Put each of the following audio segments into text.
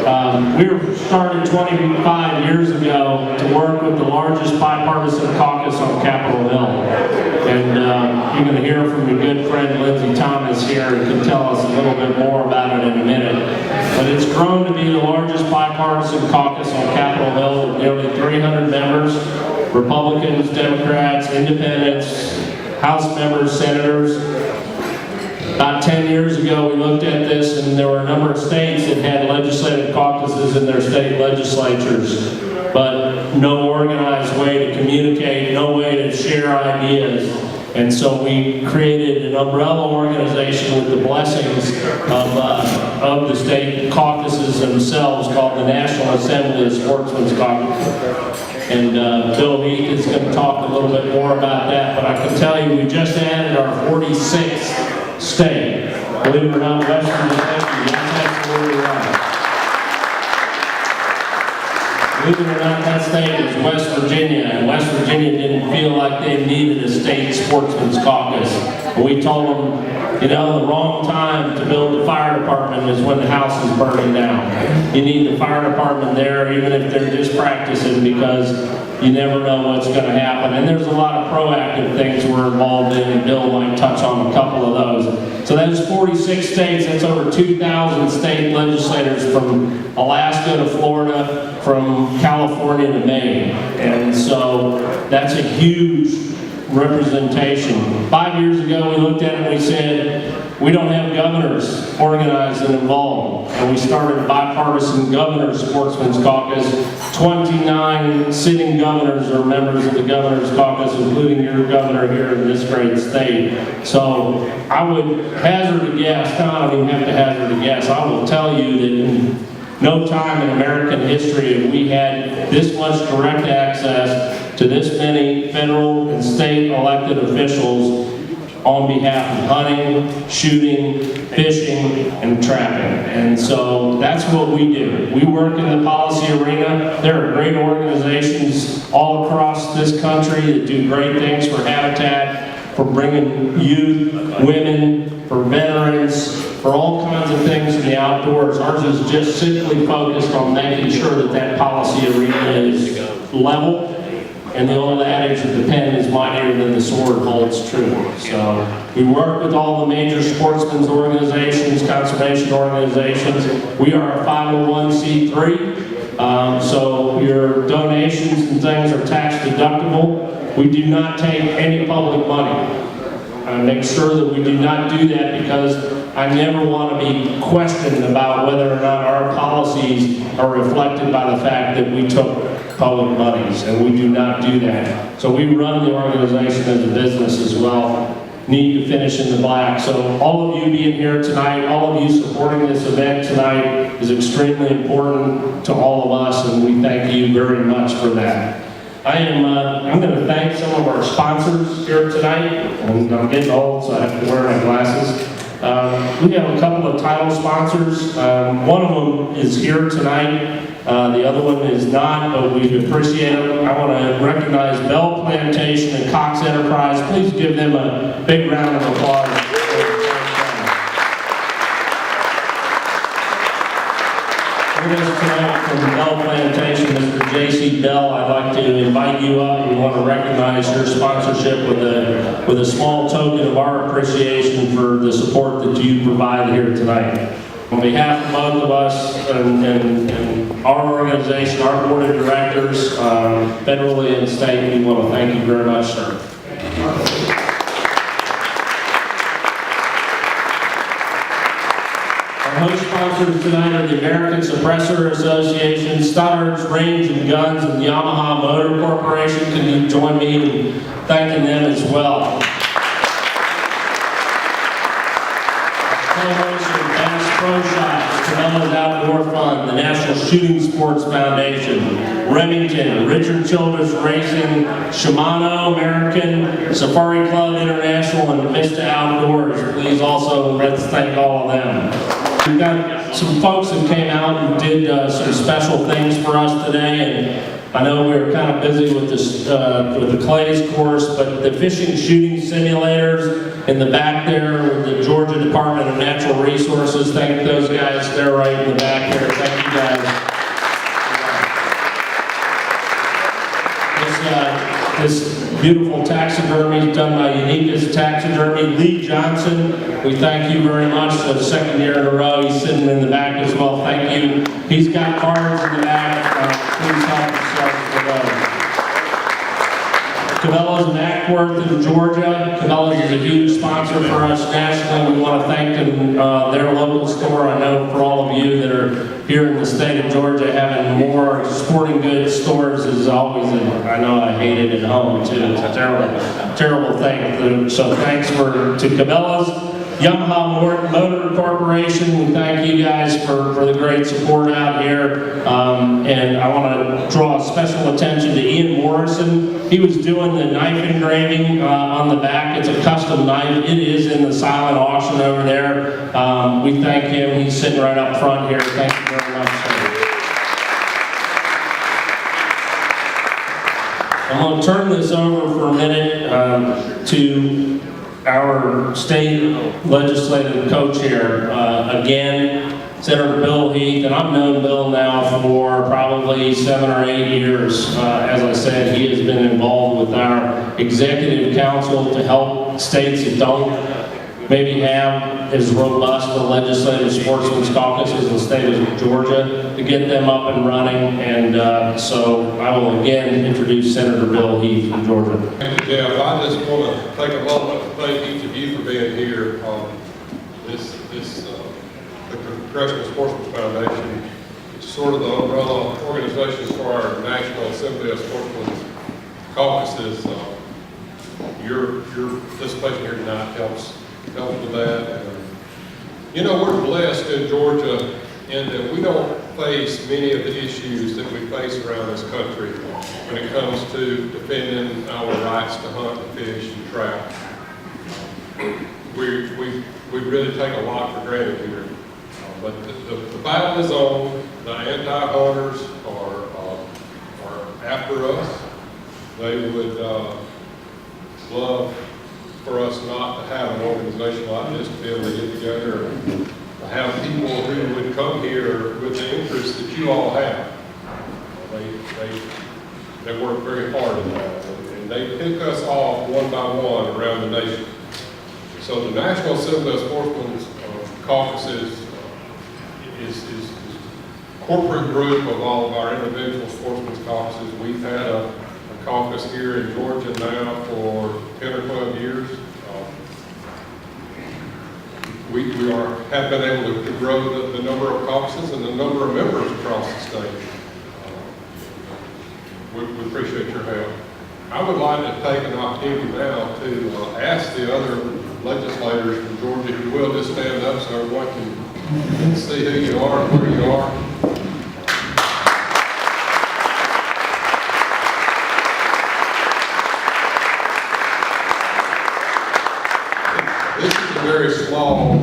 We were started 25 years ago to work with the largest bipartisan caucus on Capitol Hill. And you're going to hear from your good friend Lindsey Thomas here, and can tell us a little bit more about it in a minute. But it's grown to be the largest bipartisan caucus on Capitol Hill with nearly 300 members, Republicans, Democrats, Independents, House members, senators. About 10 years ago, we looked at this, and there were a number of states that had legislative caucuses in their state legislatures, but no organized way to communicate, no way to share ideas. And so we created an umbrella organization with the blessings of the state caucuses themselves, called the National Assembly of Sportsmen's Caucus. And Bill Heath is going to talk a little bit more about that, but I can tell you we just added our 46th state. Believe it or not, West Virginia, that's where we are. Believe it or not, that state is West Virginia, and West Virginia didn't feel like they needed a state sportsman's caucus. And we told them, you know, the wrong time to build the fire department is when the house is burning down. You need the fire department there, even if they're just practicing, because you never know what's going to happen. And there's a lot of proactive things we're involved in, and Bill might touch on a couple of those. So that's 46 states, that's over 2,000 state legislators from Alaska to Florida, from California to Maine. And so that's a huge representation. 5 years ago, we looked at it and we said, we don't have governors organized and involved. And we started a bipartisan governor's sportsman's caucus. 29 sitting governors are members of the governor's caucus, including your governor here in this great state. So I would hazard a guess, I don't even have to hazard a guess, I will tell you that in no time in American history have we had this much direct access to this many federal and state elected officials on behalf of hunting, shooting, fishing, and trapping. And so that's what we do. We work in the policy arena. There are great organizations all across this country that do great things for habitat, for bringing youth, women, for veterans, for all kinds of things in the outdoors. Ours is just simply focused on making sure that that policy arena is level. And the old adage that the pen is mightier than the sword holds true. So we work with all the major sportsmen's organizations, conservation organizations. We are a 501c3, so your donations and things are tax deductible. We do not take any public money. I make sure that we do not do that, because I never want to be questioned about whether or not our policies are reflected by the fact that we took public monies, and we do not do that. So we run the organization as a business as well. Need to finish in the black. So all of you being here tonight, all of you supporting this event tonight is extremely important to all of us, and we thank you very much for that. I'm going to thank some of our sponsors here tonight, and I'm getting old, so I have to wear my glasses. We have a couple of title sponsors. One of them is here tonight. The other one is not, but we appreciate them. I want to recognize Bell Plantation and Cox Enterprise. Please give them a big round of applause. With us tonight from Bell Plantation, Mr. J.C. Bell, I'd like to invite you up. We want to recognize your sponsorship with a small token of our appreciation for the support that you provide here tonight. On behalf of both of us and our organization, our board of directors, federally and state, we want to thank you very much, sir. Our host sponsors tonight are the American Suppressor Association, Stoddards Range and Guns, and Yamaha Motor Corporation. Can you join me in thanking them as well? Co-hosts are Bass Pro Shops, Cabela's Outdoor Fund, the National Shooting Sports Foundation, Remington, Richard Childress Racing, Shimano American, Safari Club International, and Vista Outdoors. Please also let's thank all of them. We've got some folks that came out and did some special things for us today, and I know we were kind of busy with this, with the clays course, but the fishing shooting simulators in the back there with the Georgia Department of Natural Resources, thank those guys, they're right in the back there, thank you guys. This beautiful taxidermy is done by Unique's Taxidermy. Lee Johnson, we thank you very much. For the second year in a row, he's sitting in the back as well. Thank you. He's got cards in the back. Please help yourself for those. Cabela's in Ackworth in Georgia. Cabela's is a huge sponsor for us nationally. We want to thank them, their local store. I know for all of you that are here in the state of Georgia, having more sporting goods stores is always, I know I hate it at home too. It's a terrible, terrible thing. So thanks to Cabela's. Yamaha Motor Corporation, we thank you guys for the great support out here. And I want to draw special attention to Ian Morrison. He was doing the knife engraving on the back. It's a custom knife. It is in the silent auction over there. We thank him. He's sitting right up front here. Thank you very much, sir. I'm going to turn this over for a minute to our state legislative co-chair, again, Senator Bill Heath, and I've known Bill now for probably 7 or 8 years. As I said, he has been involved with our executive council to help states that don't maybe have as robust a legislative sportsman's caucuses in the state of Georgia to get them up and running. And so I will again introduce Senator Bill Heath from Georgia. Thank you, Jeff. I just want to take a moment to thank each of you for being here. The Congressional Sportsman's Foundation, it's sort of the umbrella organization for our National Assembly of Sportsmen's Caucuses. Your participation here tonight helps with that. And, you know, we're blessed in Georgia in that we don't face many of the issues that we face around this country when it comes to defending our rights to hunt and fish and trout. We really take a lot for granted here. But the battle is on. The anti-hunters are after us. They would love for us not to have an organization like this to be able to get together and have people who would come here with the interests that you all have. They work very hard at that, and they pick us off one by one around the nation. So the National Assembly of Sportsmen's Caucuses is a corporate group of all of our individual sportsmen's caucuses. We've had a caucus here in Georgia now for 10 or 12 years. We have been able to grow the number of caucuses and the number of members across the state. We appreciate your help. I would like to take an opportunity now to ask the other legislators from Georgia, if you will, just stand up so everyone can see who you are and where you are. This is a very small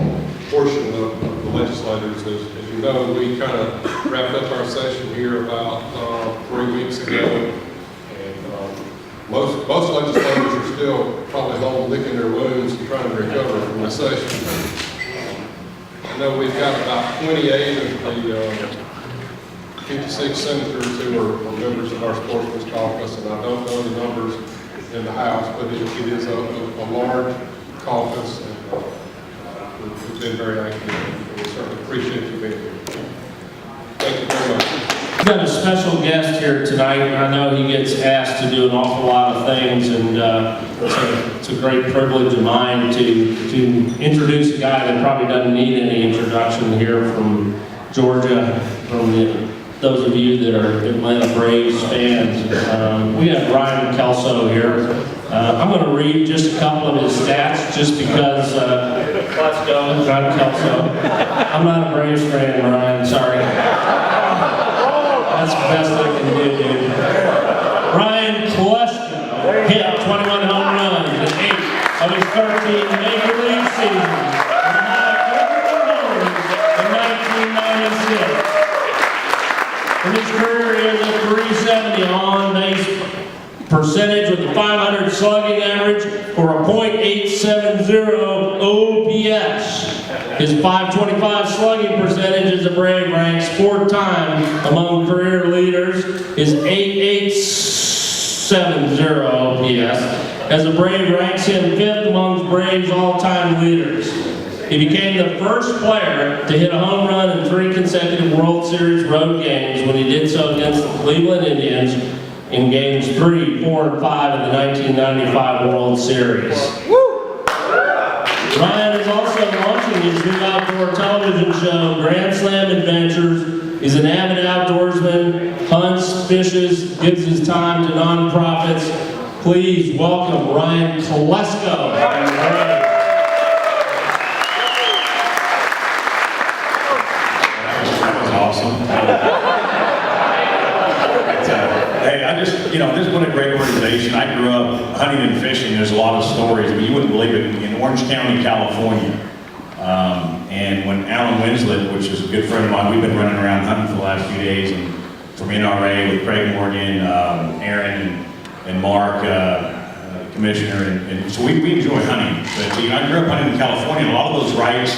portion of the legislators. As you know, we kind of wrapped up our session here about 3 weeks ago. And most legislators are still probably home licking their wounds and trying to recover from the session. I know we've got about 28 of the 56 senators who are members of our Sportsman's Caucus, and I don't know the numbers in the House, but it is a large caucus, and we've been very active, and we certainly appreciate you being here. Thank you very much. We've got a special guest here tonight. I know he gets asked to do an awful lot of things, and it's a great privilege of mine to introduce a guy that probably doesn't need any introduction here from Georgia, from those of you that are Atlanta Braves fans. We have Ryan Kelso here. I'm going to read just a couple of his stats just because, let's go, Ryan Kelso. I'm not a Braves fan, Ryan, sorry. That's the best I can do, dude. Ryan Kelso hit 21 home runs in 8 of his 13 Major League seasons in 1996. And his career is a 370 on-base percentage with a 500 slugging average or a .870 OPS. His .525 slugging percentage as a Brave ranks 4th time among career leaders. His .8870 OPS as a Brave ranks him 5th among Braves all-time leaders. He became the first player to hit a home run in 3 consecutive World Series road games when he did so against the Cleveland Indians in games 3, 4, and 5 of the 1995 World Series. Ryan is also launching his new outdoor television show, Grand Slam Adventures. He's an avid outdoorsman, hunts, fishes, gives his time to nonprofits. Please welcome Ryan Kolesko. Hey, this has been a great organization. I grew up hunting and fishing. There's a lot of stories, but you wouldn't believe it. In Orange County, California, and when Alan Winslet, which is a good friend of mine, we've been running around hunting for the last few days, and from NRA with Craig Morgan, Aaron, and Mark, Commissioner, and so we enjoy hunting. But I grew up hunting in California, and a lot of those rights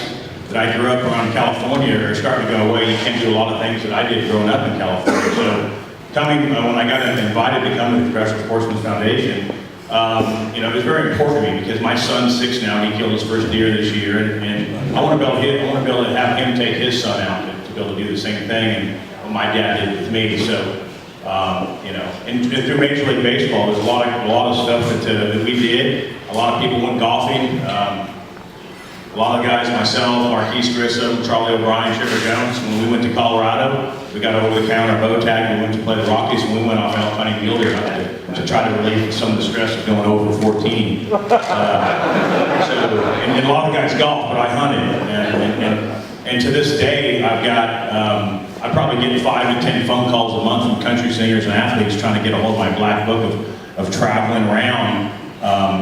that I grew up around California are starting to go away. You can't do a lot of things that I did growing up in California. So when I got invited to come to the Progressive Sportsman's Foundation, it was very important to me because my son's 6 now. He killed his first deer this year, and I want to be able to have him take his son out to be able to do the same thing, and what my dad did with me. So, and through Major League Baseball, there's a lot of stuff that we did. A lot of people went golfing. A lot of guys, myself, Marquise Grissom, Charlie O'Brien, Sugar Jones, when we went to Colorado, we got over-the-counter bow tag, we went to play the Rockies, and we went off elk hunting mule deer to try to relieve some of the stress of going over 14. And a lot of guys golf, but I hunted. And to this day, I probably get 5 to 10 phone calls a month from country singers and athletes trying to get a hold of my black book of traveling around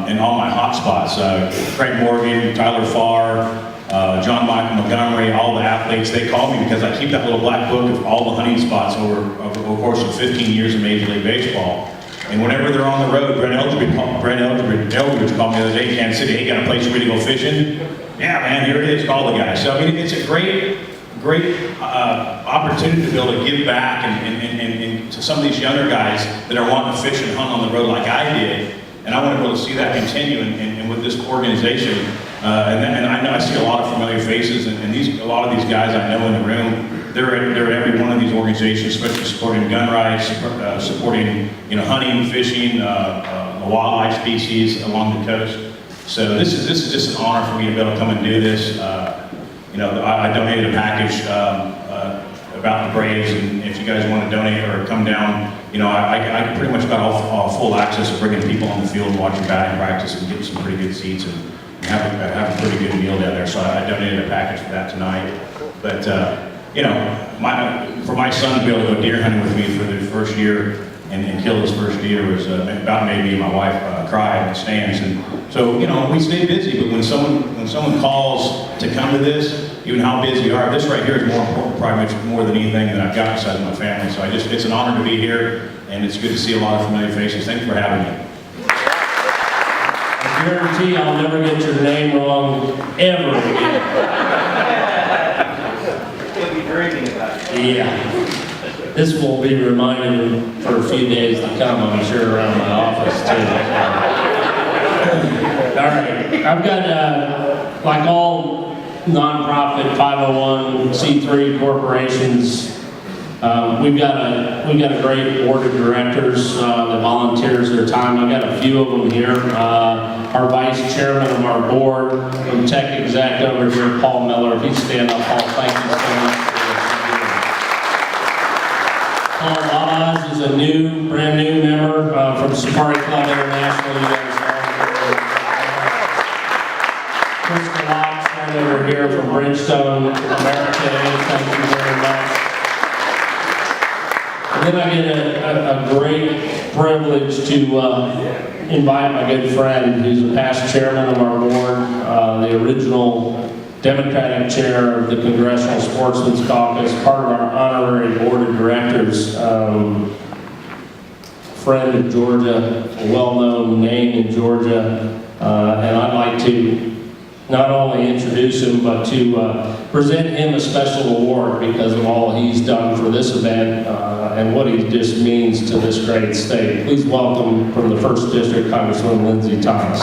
in all my hot spots. Craig Morgan, Tyler Farr, John Michael Montgomery, all the athletes, they call me because I keep that little black book of all the hunting spots over the course of 15 years of Major League Baseball. And whenever they're on the road, Brent Eldridge called me the other day in Kansas City. Hey, got a place for me to go fishing? Yeah, man, here it is. Call the guy. So I mean, it's a great opportunity to be able to give back and to some of these younger guys that are wanting to fish and hunt on the road like I did. And I want to be able to see that continue, and with this organization, and I know I see a lot of familiar faces, and a lot of these guys I know in the room, they're at every one of these organizations, especially supporting gun rights, supporting hunting, fishing, wildlife species along the coast. So this is just an honor for me to be able to come and do this. I donated a package about the Braves, and if you guys want to donate or come down, I pretty much got all full access of bringing people on the field and watching batting practice and getting some pretty good seats and have a pretty good meal down there. So I donated a package for that tonight. But for my son to be able to go deer hunting with me for the first year and kill his first deer was about made me and my wife cry in the stands. And so we stay busy, but when someone calls to come to this, even how busy you are, this right here is more important, probably much more than anything that I've got besides my family. So it's an honor to be here, and it's good to see a lot of familiar faces. Thanks for having me. I guarantee I'll never get your name wrong ever again. We'll be dreaming about it. Yeah. This will be reminded for a few days to come, I'm sure, around my office too. All right, I've got, like all nonprofit 501c3 corporations, we've got a great board of directors that volunteers their time. I've got a few of them here. Our vice chairman of our board, from tech exec over here, Paul Miller. If you stand up, Paul, thank you so much. Paul Oz is a brand new member from Safari Club International. You guys know. Crystal Locks right over here from Bridgestone America. Thank you very much. And then I get a great privilege to invite my good friend, who's a past chairman of our board, the original Democratic chair of the Congressional Sportsman's Caucus, part of our honorary board of directors, friend of Georgia, a well-known name in Georgia, and I'd like to not only introduce him, but to present him a special award because of all he's done for this event and what he just means to this great state. Please welcome from the 1st District, Congresswoman Lindsey Thomas.